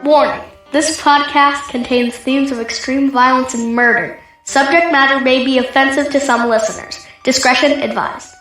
Warning, this podcast contains themes of extreme violence and murder. Subject matter may be offensive to some listeners. Discretion advised.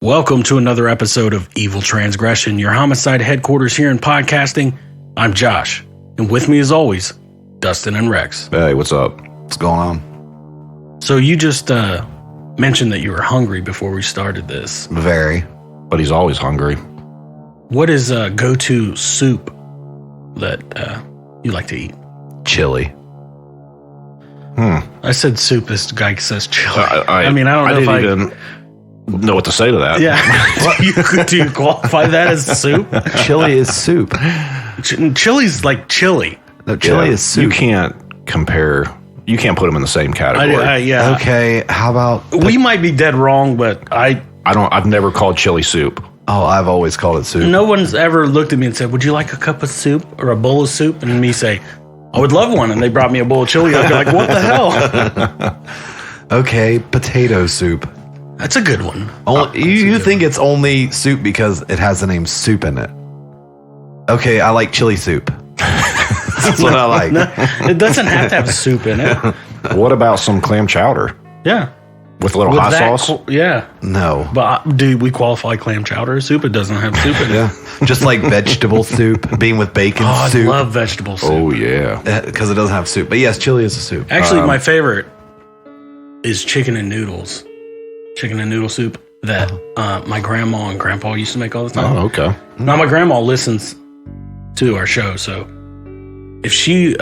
Welcome to another episode of Evil Transgression, your homicide headquarters here in podcasting. I'm Josh, and with me as always, Dustin and Rex. Hey, what's up? What's going on? So you just mentioned that you were hungry before we started this. Very. But he's always hungry. What is a go-to soup that you like to eat? Chili. I said soup. This guy says chili. I don't know I if didn't even know what to say to that. Yeah. Do you qualify that as soup? Chili is soup. Chili's like chili. No, chili is soup. You can't compare. You can't put them in the same category. Yeah. Okay, how about... We might be dead wrong, but I've never called chili soup. Oh, I've always called it soup. No one's ever looked at me and said, would you like a cup of soup or a bowl of soup? And me say, I would love one. And they brought me a bowl of chili. I'd be like, what the hell? Okay, potato soup. That's a good one. You think it's only soup because it has the name soup in it. Okay, I like chili soup. That's what I like. No, it doesn't have to have soup in it. What about some clam chowder? Yeah. With a little hot sauce? Yeah. No. But do we qualify clam chowder as soup? It doesn't have soup in it. Yeah. Just like vegetable soup, being with bacon soup. I love vegetable soup. Oh, yeah. Because it doesn't have soup. But yes, chili is a soup. Actually, my favorite is chicken and noodles. Chicken and noodle soup that my grandma and grandpa used to make all the time. Oh, okay. Now, my grandma listens to our show, so if she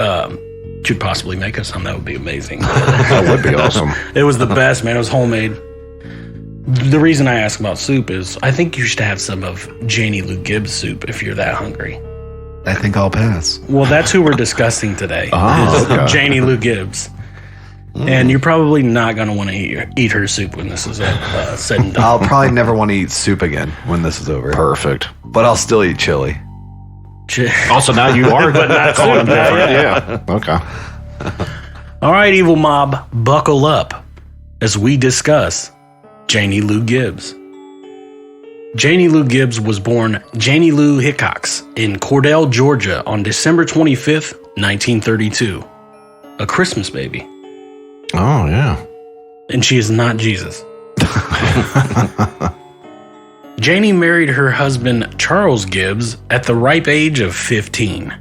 should possibly make us some, that would be amazing. That would be awesome. It was the best, man. It was homemade. The reason I ask about soup is I think you should have some of Janie Lou Gibbs soup if you're that hungry. I think I'll pass. Well, that's who we're discussing today. Okay. Janie Lou Gibbs. And you're probably not going to want to eat her soup when this is said and done. I'll probably never want to eat soup again when this is over. Perfect. But I'll still eat chili. Also, now you are calling him different. Yeah. Okay. All right, evil mob, buckle up as we discuss Janie Lou Gibbs. Janie Lou Gibbs was born Janie Lou Hickox in Cordell, Georgia on December 25th, 1932. A Christmas baby. Oh, yeah. And she is not Jesus. Janie married her husband, Charles Gibbs, at the ripe age of 15.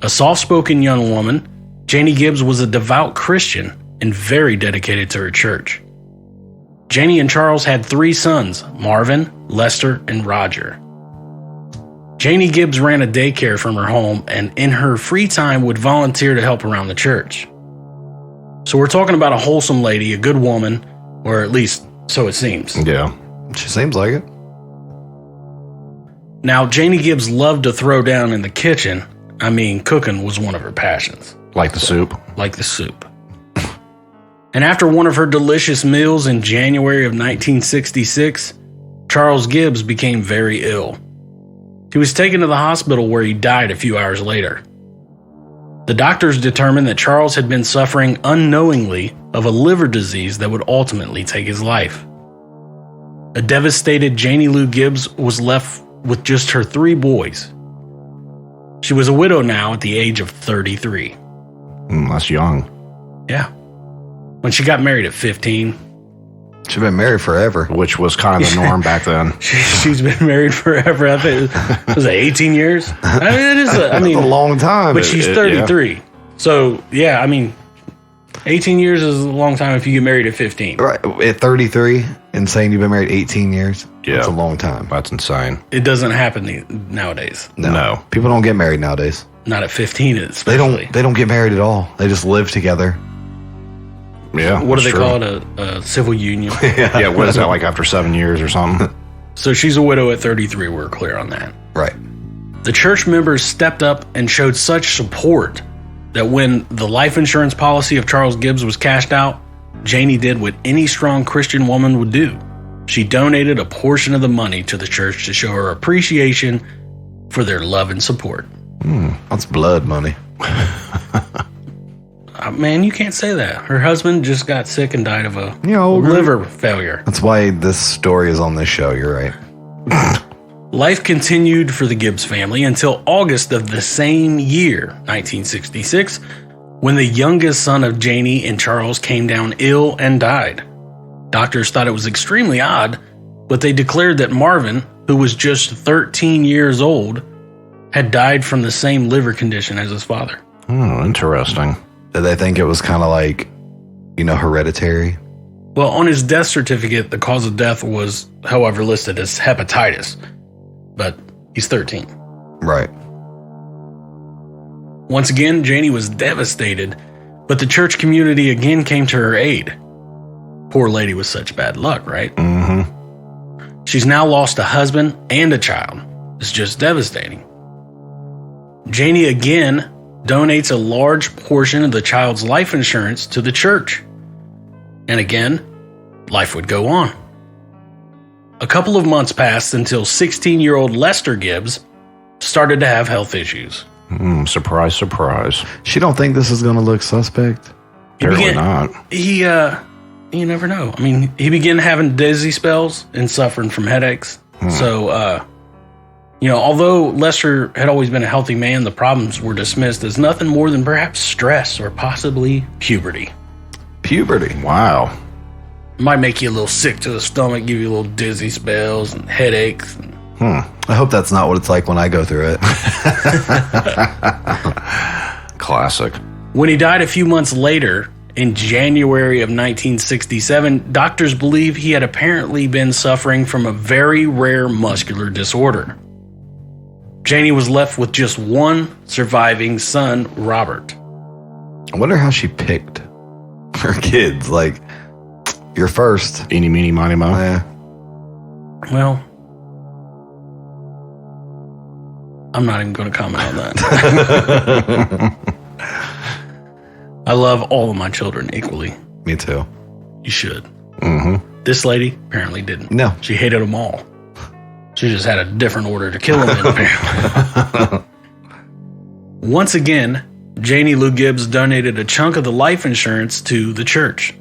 A soft-spoken young woman, Janie Gibbs was a devout Christian and very dedicated to her church. Janie and Charles had 3 sons, Marvin, Lester, and Roger. Janie Gibbs ran a daycare from her home and in her free time would volunteer to help around the church. So we're talking about a wholesome lady, a good woman, or at least so it seems. Yeah. She seems like it. Now, Janie Gibbs loved to throw down in the kitchen. I mean, cooking was one of her passions. Like the soup? Like the soup. And after one of her delicious meals in January of 1966, Charles Gibbs became very ill. He was taken to the hospital where he died a few hours later. The doctors determined that Charles had been suffering unknowingly of a liver disease that would ultimately take his life. A devastated Janie Lou Gibbs was left with just her 3 boys. She was a widow now at the age of 33. That's young. Yeah. When she got married at 15. She's been married forever. Which was kind of the norm back then. She's been married forever. I think was it 18 years? I mean, it is. That's a long time. But she's 33. Yeah. So yeah, I mean, 18 years is a long time if you get married at 15. Right at 33 and saying you've been married 18 years. Yeah, that's a long time. That's insane. It doesn't happen nowadays. No, people don't get married nowadays. Not at 15, especially. They don't get married at all. They just live together. Yeah. What do they that's call true. it? A civil union. Yeah, what is that, like after 7 years or something? So she's a widow at 33. We're clear on that. Right. The church members stepped up and showed such support that when the life insurance policy of Charles Gibbs was cashed out, Janie did what any strong Christian woman would do. She donated a portion of the money to the church to show her appreciation for their love and support. That's blood money. Man, you can't say that. Her husband just got sick and died of a okay. liver failure. That's why this story is on this show. You're right. Life continued for the Gibbs family until August of the same year, 1966, when the youngest son of Janie and Charles came down ill and died. Doctors thought it was extremely odd, but they declared that Marvin, who was just 13 years old, had died from the same liver condition as his father. Oh, interesting. Did they think it was kind of like, hereditary? Well, on his death certificate, the cause of death was, however, listed as hepatitis, but he's 13. Right. Once again, Janie was devastated, but the church community again came to her aid. Poor lady with such bad luck, right? Mm-hmm. She's now lost a husband and a child. It's just devastating. Janie again donates a large portion of the child's life insurance to the church. And again, life would go on. A couple of months passed until 16-year-old Lester Gibbs started to have health issues. Surprise, surprise. She don't think this is going to look suspect? Apparently not. You never know. I mean, he began having dizzy spells and suffering from headaches. So, although Lester had always been a healthy man, the problems were dismissed as nothing more than perhaps stress or possibly puberty. Puberty? Wow. Might make you a little sick to the stomach, give you a little dizzy spells and headaches. I hope that's not what it's like when I go through it. Classic. When he died a few months later, in January of 1967, doctors believe he had apparently been suffering from a very rare muscular disorder. Janie was left with just one surviving son, Robert. I wonder how she picked her kids. Like, you're first. Eeny, meeny, miny, mo. Yeah. Well, I'm not even going to comment on that. I love all of my children equally. Me too. You should. Mm-hmm. This lady apparently didn't. No. She hated them all. She just had a different order to kill them in the family. Once again, Janie Lou Gibbs donated a chunk of the life insurance to the church.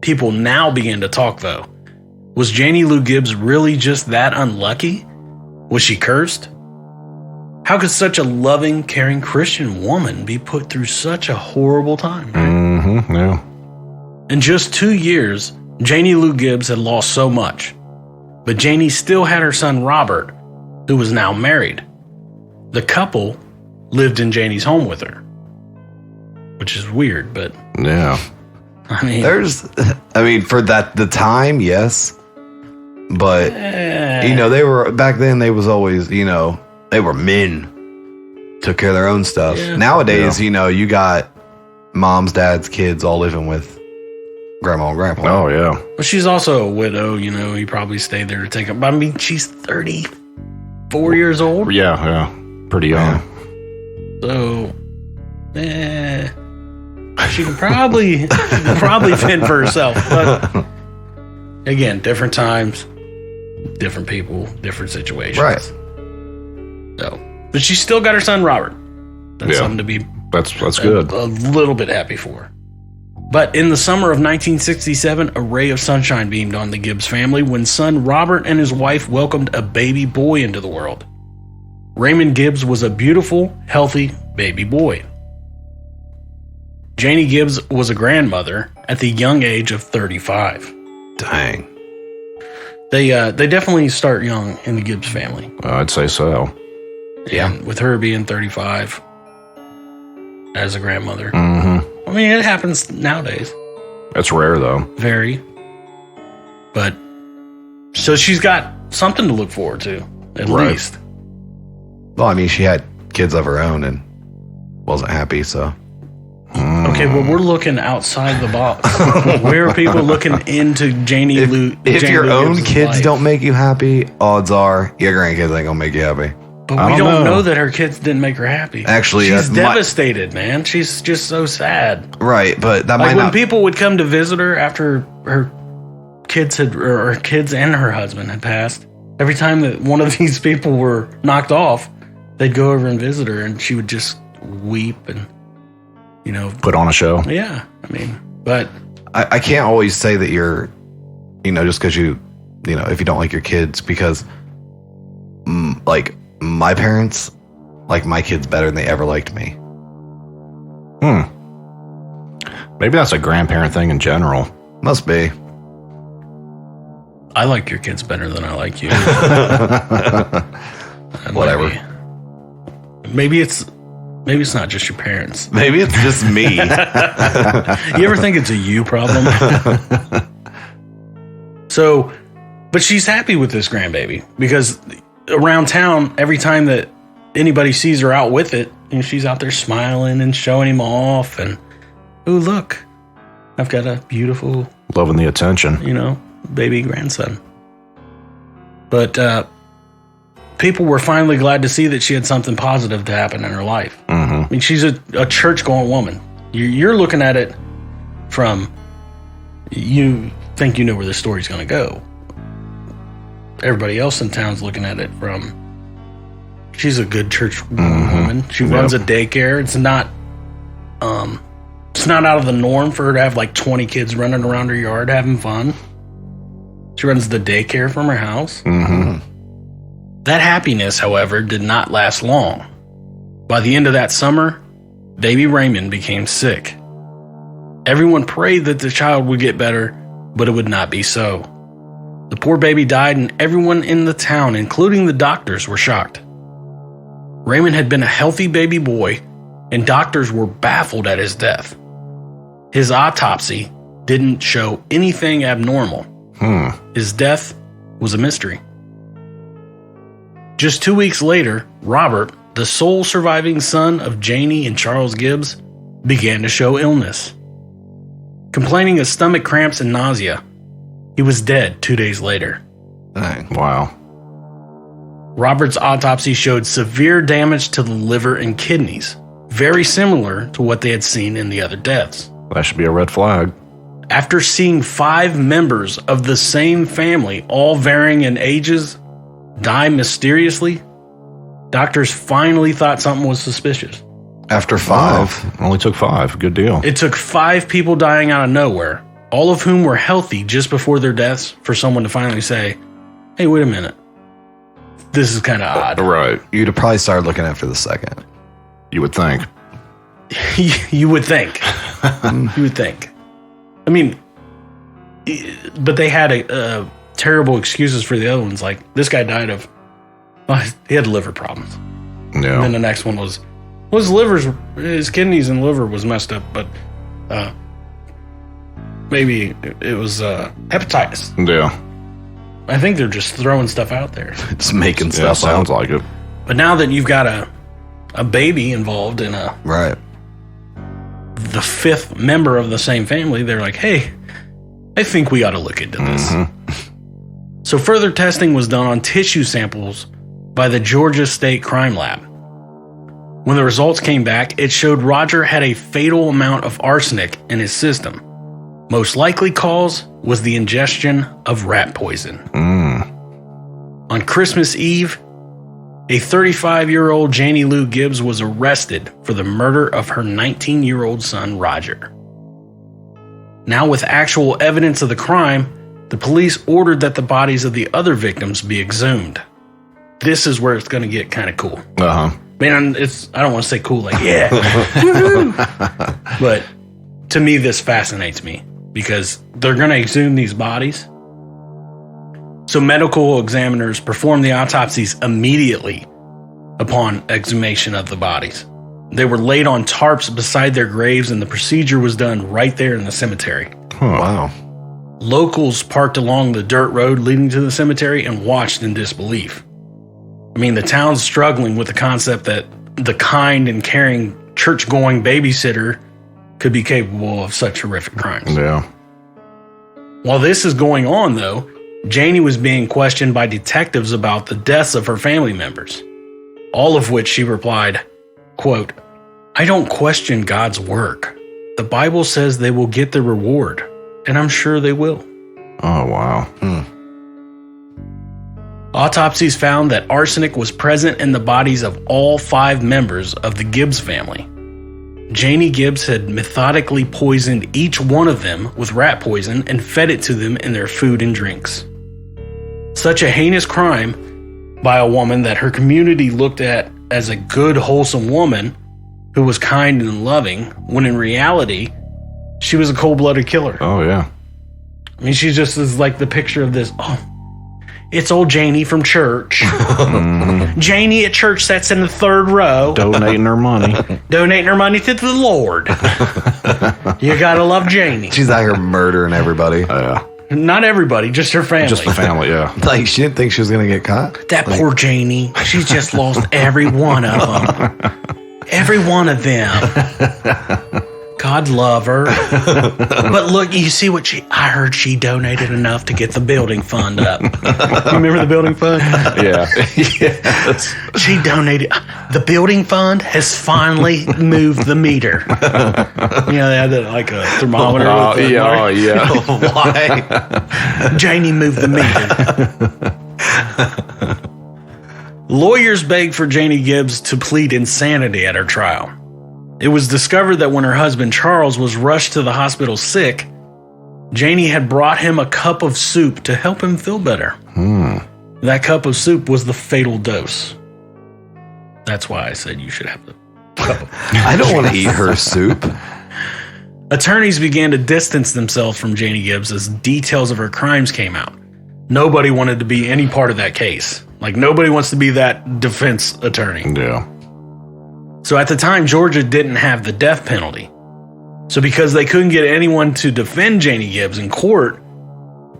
People now began to talk, though. Was Janie Lou Gibbs really just that unlucky? Was she cursed? How could such a loving, caring Christian woman be put through such a horrible time? Right? Mm-hmm. Yeah. In just 2 years, Janie Lou Gibbs had lost so much. But Janie still had her son Robert, who was now married. The couple lived in Janie's home with her. Which is weird, but... Yeah. I mean... for the time, yes. But, they were... Back then, they was always, they were men. Took care of their own stuff. Yeah. Nowadays, you got moms, dads, kids all living with grandma and grandpa. Oh, yeah. Well, she's also a widow, he probably stayed there to take up. I mean, she's 34 years old. Yeah. Pretty young. So, she can probably fend for herself. But again, different times, different people, different situations. Right. So, but she still got her son Robert. That's something to be That's good. a little bit happy for. But in the summer of 1967, a ray of sunshine beamed on the Gibbs family when son Robert and his wife welcomed a baby boy into the world. Raymond Gibbs was a beautiful, healthy baby boy. Janie Gibbs was a grandmother at the young age of 35. Dang. They definitely start young in the Gibbs family. I'd say so. Yeah, with her being 35 as a grandmother. Mm-hmm. I mean, it happens nowadays. That's rare, though. Very. But, so she's got something to look forward to, at least. Well, she had kids of her own and wasn't happy, so. Okay, well, we're looking outside the box. Where are people looking into Janie Lou? If Janie your Lou own Gibbs' kids life? don't make you happy, odds are your grandkids ain't gonna make you happy. But I we don't don't know. know that her kids didn't make her happy. Actually, she's my- devastated, man. She's just so sad. Right, but that Like might when not. people would come to visit her after her kids and her husband had passed, every time that one of these people were knocked off, they'd go over and visit her, and she would just weep and, Put on a show. yeah. I mean, but I can't always say that you're, just because if you don't like your kids, because like my parents like my kids better than they ever liked me. Maybe that's a grandparent thing in general. Must be. I like your kids better than I like you. Whatever. Maybe it's not just your parents. Maybe it's just me. You ever think it's a you problem? So, but she's happy with this grandbaby because around town, every time that anybody sees her out with it, she's out there smiling and showing him off. And, oh, look, I've got a beautiful, Loving the attention. baby grandson. But people were finally glad to see that she had something positive to happen in her life. I mean, she's a church-going woman. You're looking at it from, you think you know where the story's going to go. Everybody else in town's looking at it from, she's a good church woman. She runs a daycare. It's not out of the norm for her to have like 20 kids running around her yard having fun. She runs the daycare from her house. That happiness, however, did not last long. By the end of that summer, baby Raymond became sick. Everyone prayed that the child would get better, but it would not be so. The poor baby died, and everyone in the town, including the doctors, were shocked. Raymond had been a healthy baby boy, and doctors were baffled at his death. His autopsy didn't show anything abnormal. His death was a mystery. Just 2 weeks later, Robert, the sole surviving son of Janie and Charles Gibbs, began to show illness. Complaining of stomach cramps and nausea, he was dead 2 days later. Dang. Wow. Robert's autopsy showed severe damage to the liver and kidneys, very similar to what they had seen in the other deaths. That should be a red flag. After seeing 5 members of the same family, all varying in ages, die mysteriously, doctors finally thought something was suspicious. After 5. Only took 5. Good deal. It took 5 people dying out of nowhere, all of whom were healthy just before their deaths, for someone to finally say, hey, wait a minute. This is kind of odd. Right. You'd have probably started looking after the second. You would think. You would think. You would think. I mean, but they had terrible excuses for the other ones. Like, this guy died of, he had liver problems. Yeah. And then the next one was his kidneys and liver was messed up, but maybe it was hepatitis. Yeah. I think they're just throwing stuff out there. Just making Yeah, stuff sounds up. like it. But now that you've got a baby involved in Right. the 5th member of the same family, they're like, hey, I think we ought to look into this. So further testing was done on tissue samples by the Georgia State Crime Lab. When the results came back, it showed Roger had a fatal amount of arsenic in his system. Most likely cause was the ingestion of rat poison. On Christmas Eve, a 35-year-old Janie Lou Gibbs was arrested for the murder of her 19-year-old son, Roger. Now, with actual evidence of the crime, the police ordered that the bodies of the other victims be exhumed. This is where it's going to get kind of cool. Man, I don't want to say cool like, yeah. But to me, this fascinates me because they're going to exhume these bodies. So medical examiners performed the autopsies immediately upon exhumation of the bodies. They were laid on tarps beside their graves, and the procedure was done right there in the cemetery. Wow. Locals parked along the dirt road leading to the cemetery and watched in disbelief. I mean, the town's struggling with the concept that the kind and caring church-going babysitter could be capable of such horrific crimes. Yeah. While this is going on, though, Janie was being questioned by detectives about the deaths of her family members, all of which she replied, quote, "I don't question God's work. The Bible says they will get their reward, and I'm sure they will." Oh, wow. Autopsies found that arsenic was present in the bodies of all 5 members of the Gibbs family. Janie Gibbs had methodically poisoned each one of them with rat poison and fed it to them in their food and drinks. Such a heinous crime by a woman that her community looked at as a good, wholesome woman who was kind and loving, when in reality, she was a cold-blooded killer. Oh, yeah. I mean, she just is like the picture of this, it's old Janie from church. Janie at church sits in the 3rd row. Donating her money. Donating her money to the Lord. You gotta love Janie. She's out here murdering everybody. Yeah. Not everybody, just her family. Just the family, yeah. Like, she didn't think she was going to get caught. That poor Janie. She's just lost every one of them. Every one of them. God love her. But look, you see what I heard she donated enough to get the building fund up. You remember the building fund? Yeah. Yes. She donated. The building fund has finally moved the meter. You know, they had like a thermometer. Yeah. Why? Janie moved the meter. Lawyers begged for Janie Gibbs to plead insanity at her trial. It was discovered that when her husband Charles was rushed to the hospital sick, Janie had brought him a cup of soup to help him feel better. That cup of soup was the fatal dose. That's why I said you should have the cup. I don't want to eat her soup. Attorneys began to distance themselves from Janie Gibbs as details of her crimes came out. Nobody wanted to be any part of that case. Like, nobody wants to be that defense attorney. Yeah. So at the time, Georgia didn't have the death penalty. So because they couldn't get anyone to defend Janie Gibbs in court,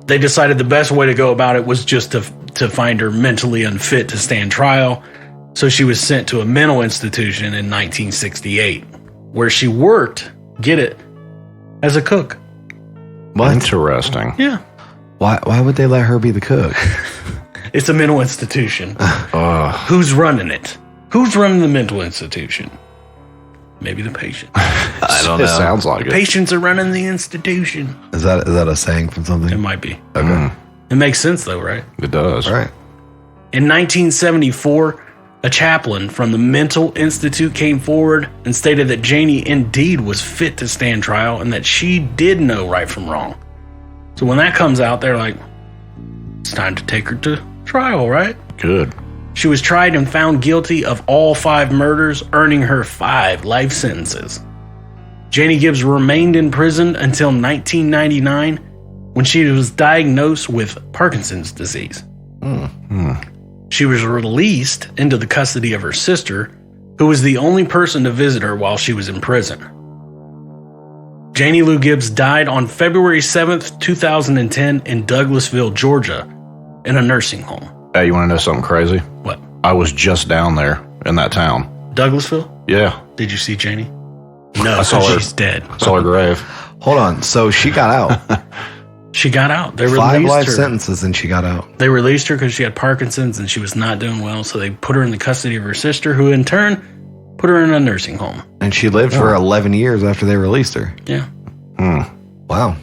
they decided the best way to go about it was just to find her mentally unfit to stand trial. So she was sent to a mental institution in 1968, where she worked, get it, as a cook. What? Interesting. Yeah. Why would they let her be the cook? It's a mental institution. Who's running it? Who's running the mental institution? Maybe the patient. I don't know. It sounds like it. Patients are running the institution. Is that a saying from something? It might be. Okay. It makes sense, though, right? It does. All right. In 1974, a chaplain from the Mental Institute came forward and stated that Janie indeed was fit to stand trial and that she did know right from wrong. So when that comes out, they're like, it's time to take her to trial, right? Good. She was tried and found guilty of all 5 murders, earning her 5 life sentences. Janie Gibbs remained in prison until 1999, when she was diagnosed with Parkinson's disease. She was released into the custody of her sister, who was the only person to visit her while she was in prison. Janie Lou Gibbs died on February 7th, 2010 in Douglasville, Georgia, in a nursing home. Hey, you want to know something crazy? What? I was just down there in that town. Douglasville? Yeah. Did you see Janie? No, I saw her. she's dead. Saw her grave. Hold on. So she got out. She got out. They 5 released life her. sentences and she got out. They released her because she had Parkinson's and she was not doing well. So they put her in the custody of her sister, who in turn put her in a nursing home. And she lived for 11 years after they released her. Yeah. Wow.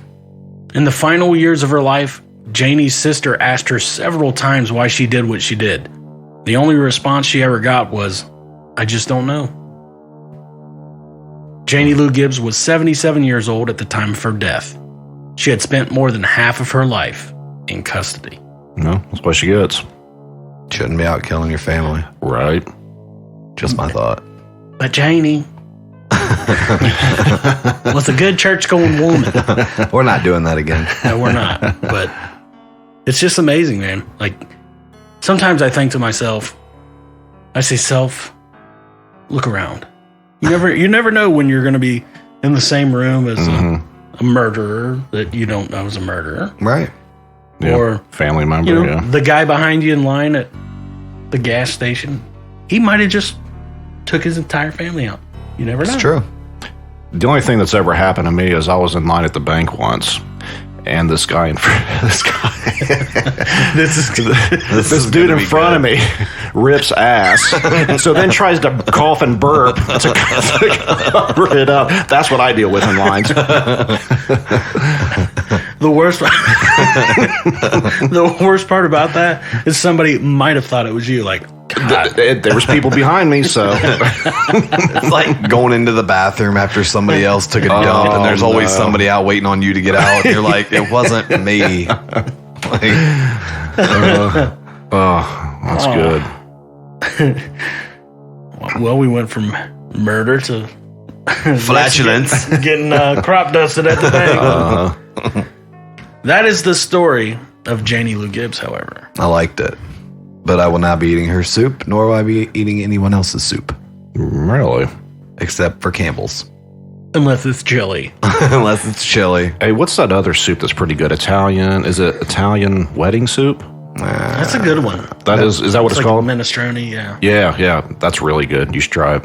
In the final years of her life, Janie's sister asked her several times why she did what she did. The only response she ever got was, I just don't know. Janie Lou Gibbs was 77 years old at the time of her death. She had spent more than half of her life in custody. No, that's what she gets. Shouldn't be out killing your family. Right. Just my thought. But Janie was a good church-going woman. We're not doing that again. No, we're not. But it's just amazing, man. Like, sometimes I think to myself, I say, self, look around. You never know when you're going to be in the same room as a murderer that you don't know is a murderer. Right. Yeah. Or family member, the guy behind you in line at the gas station. He might have just took his entire family out. You never know. It's true. The only thing that's ever happened to me is I was in line at the bank once, and this dude in front of me rips ass, and so then tries to cough and burp to cover it up. That's what I deal with in lines. The worst part about that is somebody might have thought it was you. Like, God. There was people behind me, so It's like going into the bathroom after somebody else took a dump, and there's always somebody out waiting on you to get out. And you're like, it wasn't me. That's good. Well, we went from murder to Flatulence. getting crop dusted at the bank. That is the story of Janie Lou Gibbs, however. I liked it. But I will not be eating her soup, nor will I be eating anyone else's soup. Really? Except for Campbell's. Unless it's chili. Unless it's chili. Hey, what's that other soup that's pretty good? Italian? Is it Italian wedding soup? That's a good one. Is that what it's like called? Minestrone, yeah. Yeah. That's really good. You should try it.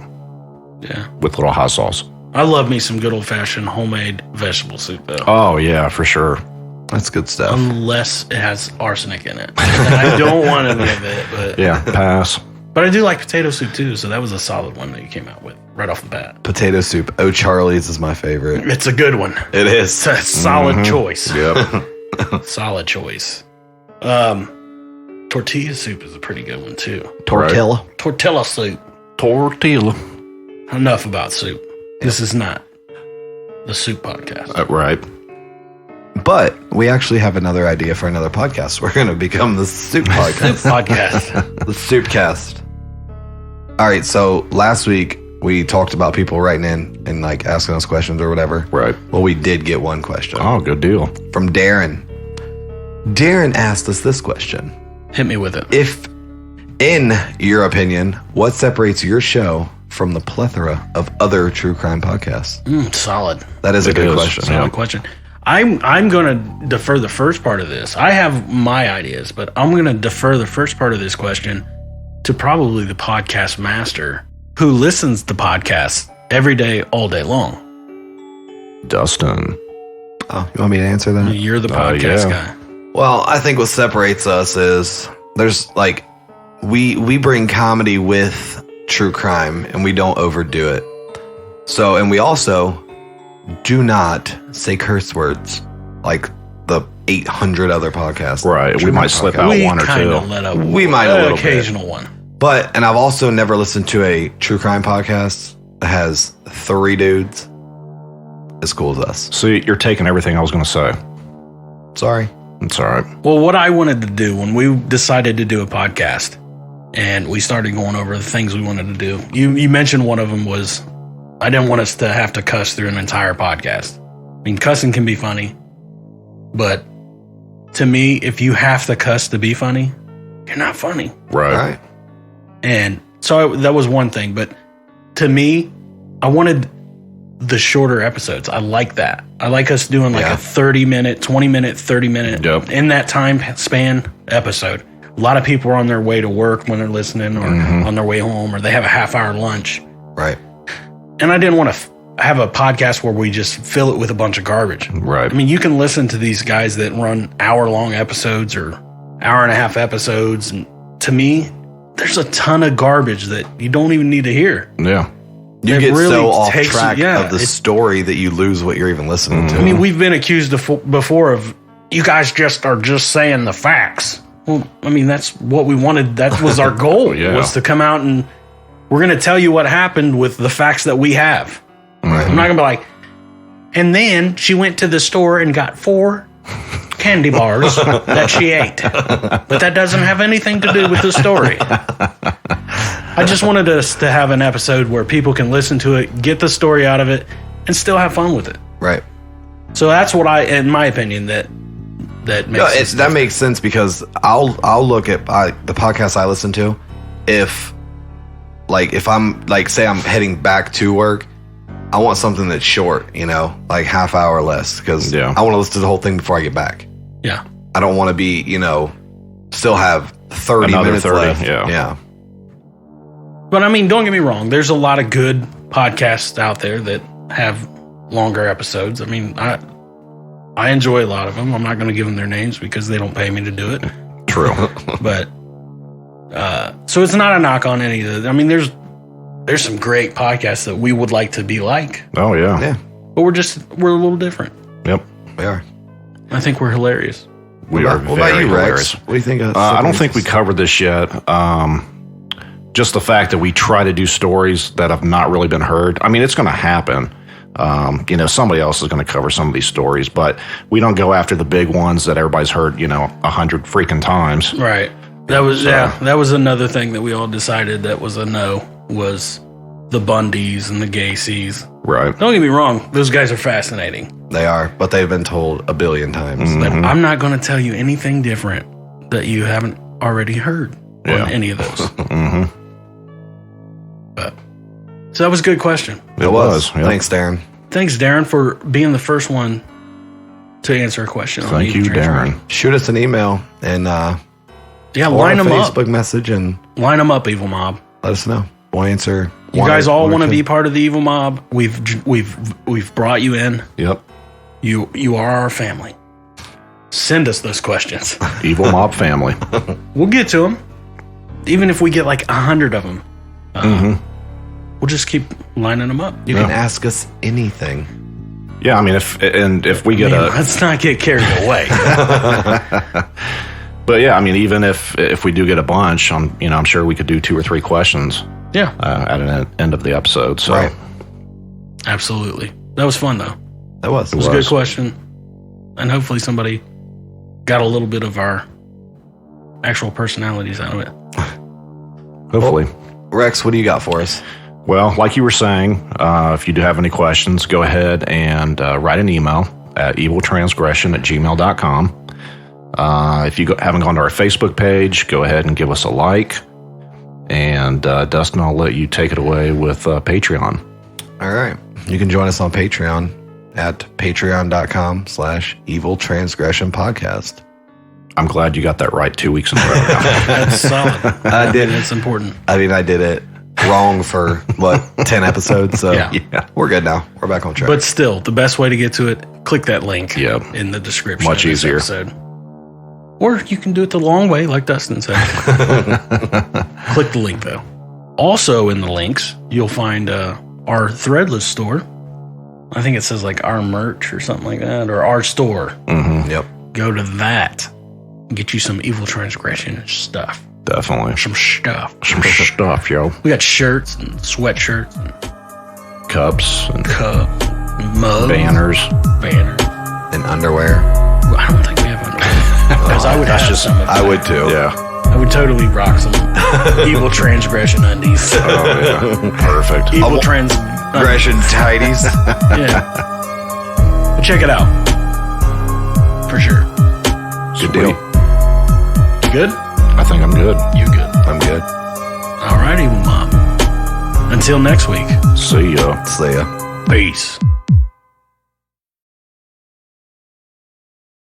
Yeah. With little hot sauce. I love me some good old-fashioned homemade vegetable soup, though. Oh, yeah, for sure. That's good stuff. Unless it has arsenic in it. And I don't want any of it. But Yeah, pass. But I do like potato soup, too, so that was a solid one that you came out with right off the bat. Potato soup. Oh, Charlie's is my favorite. It's a good one. It is. It's a solid choice. Yep. Solid choice. Tortilla soup is a pretty good one, too. Tortilla. Tortilla soup. Tortilla. Enough about soup. This is not the soup podcast. Right. But we actually have another idea for another podcast. We're going to become the soup podcast. Soup podcast. The Soupcast. All right, so last week we talked about people writing in and like asking us questions or whatever. Right. Well, we did get one question Oh, good deal. from Darren. Darren asked us this question. Hit me with it. If, in your opinion, what separates your show from the plethora of other true crime podcasts? Solid. That is a It good is. question. Solid question. I'm going to defer the first part of this. I have my ideas, but I'm going to defer the first part of this question to probably the podcast master who listens to podcasts every day, all day long. Dustin. Oh, you want me to answer that? You're the podcast yeah. guy. Well, I think what separates us is there's like we bring comedy with true crime and we don't overdo it. So, and we also do not say curse words like the 800 other podcasts. Right. True We might crime slip podcasts. out We one or kind two. of let up. We might a little bit. occasional one. But, and I've also never listened to a true crime podcast that has 3 dudes as cool as us. So you're taking everything I was going to say. Sorry. It's all right. Well, what I wanted to do when we decided to do a podcast and we started going over the things we wanted to do, you mentioned one of them was I didn't want us to have to cuss through an entire podcast. I mean, cussing can be funny, but to me, if you have to cuss to be funny, you're not funny. Right. All right. And so that was one thing. But to me, I wanted the shorter episodes. I like that. I like us doing like Yeah. a 30-minute, 20-minute, 30-minute Yep. in that time span episode. A lot of people are on their way to work when they're listening or on their way home or they have a half-hour lunch. Right. And I didn't want to have a podcast where we just fill it with a bunch of garbage. Right. I mean, you can listen to these guys that run hour-long episodes or hour-and-a-half episodes. And to me, there's a ton of garbage that you don't even need to hear. Yeah. You It get really so off takes you- track yeah, of the it's- story that you lose what you're even listening to. I mean, we've been accused before of you guys just are just saying the facts. Well, I mean, that's what we wanted. That was our goal, Yeah. was to come out and we're going to tell you what happened with the facts that we have. Right. I'm not going to be like, and then she went to the store and got 4 candy bars that she ate. But that doesn't have anything to do with the story. I just wanted us to have an episode where people can listen to it, get the story out of it, and still have fun with it. Right. So that's what in my opinion, that makes No, sense. that makes sense because I'll look at the podcasts I listen to. If I'm like, say I'm heading back to work, I want something that's short, like half hour or less, because Yeah. I want to listen to the whole thing before I get back. Yeah. I don't want to be, still have 30 Another minutes 30, left. yeah. But I mean, don't get me wrong. There's a lot of good podcasts out there that have longer episodes. I mean, I enjoy a lot of them. I'm not going to give them their names because they don't pay me to do it. True. But so it's not a knock on any of the. I mean, there's some great podcasts that we would like to be like. Oh yeah. Yeah. But we're a little different. Yep. We are. I think we're hilarious. We are. What about you, hilarious. Rex? What do you think of I don't think we covered this yet. Just the fact that we try to do stories that have not really been heard. I mean, it's going to happen. Somebody else is going to cover some of these stories, but we don't go after the big ones that everybody's heard, 100 freaking times. Right. That was another thing that we all decided that was a no, was the Bundys and the Gacy's. Right. Don't get me wrong, those guys are fascinating. They are, but they've been told a billion times. But I'm not going to tell you anything different that you haven't already heard on any of those. But so that was a good question. It was. Yep. Thanks, Darren. Thanks, Darren, for being the first one to answer a question. Thank you, Darren. Shoot us an email and line or them a up. Facebook message and Line them up, Evil Mob. let us know. We'll answer. You guys all want to be part of the Evil Mob. We've brought you in. Yep. You are our family. Send us those questions. Evil Mob family. We'll get to them. Even if we get like 100 of them. We'll just keep lining them up. You can ask us anything. Yeah, I mean, if we get let's not get carried away. But yeah, I mean, even if we do get a bunch, I'm sure we could do 2 or 3 questions. Yeah, at an end of the episode. So, right. Absolutely, that was fun though. That was. It was a good question, and hopefully somebody got a little bit of our actual personalities out of it. Hopefully, Rex, what do you got for us? Well, like you were saying, if you do have any questions, go ahead and write an email at eviltransgression@gmail.com. If you haven't gone to our Facebook page, go ahead and give us a like. And Dustin, I'll let you take it away with Patreon. All right. You can join us on Patreon at patreon.com/eviltransgressionpodcast. I'm glad you got that right 2 weeks in a row. That's solid. I did. It's important. I mean, I did it wrong for 10 episodes. So Yeah. we're good now. We're back on track. But still, the best way to get to it, click that link in the description. Much of this easier. episode. Or you can do it the long way, like Dustin said. Click the link, though. Also in the links, you'll find our Threadless store. I think it says like our merch or something like that, or our store. Yep. Go to that. Get you some Evil Transgression stuff. Definitely. Some stuff. Some stuff, yo. We got shirts and sweatshirts and Cups and cups and mugs. banners. And underwear. I don't think we have underwear. Because I would have some of I that. would too. Yeah. I would totally rock some Evil Transgression undies. Oh, yeah. Perfect. Evil Transgression tidies. Yeah. But check it out. For sure. Good deal. deal. You good? I think I'm good. You good. I'm good. All right, Evil Mom. Until next week. See ya. See ya. Peace.